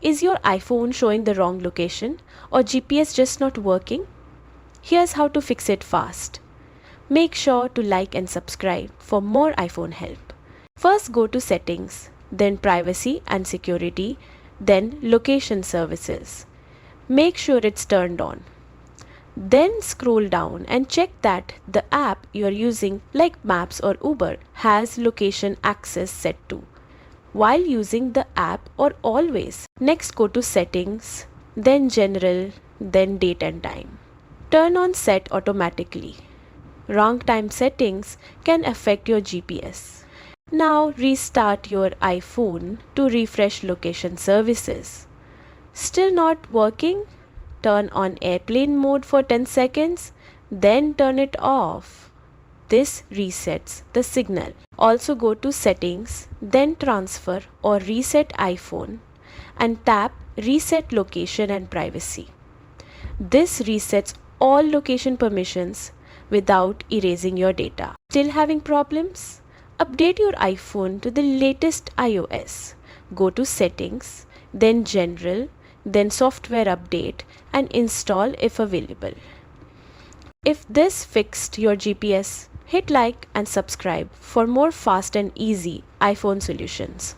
Is your iPhone showing the wrong location or GPS just not working? Here's how to fix it fast. Make sure to like and subscribe for more iPhone help. First go to Settings, then Privacy and Security, then Location Services. Make sure it's turned on. Then scroll down and check that the app you are using like Maps or Uber has location access set to while using the app or always. Next go to Settings, then General, then Date and Time. Turn on Set Automatically. Wrong time settings can affect your GPS. Now restart your iPhone to refresh location services. Still not working? Turn on airplane mode for 10 seconds, then turn it off. This resets the signal. Also go to Settings, then Transfer or Reset iPhone and tap Reset Location and Privacy. This resets all location permissions without erasing your data. Still having problems? Update your iPhone to the latest iOS. Go to Settings, then General, then Software Update and install if available. If this fixed your GPS, hit like and subscribe for more fast and easy iPhone solutions.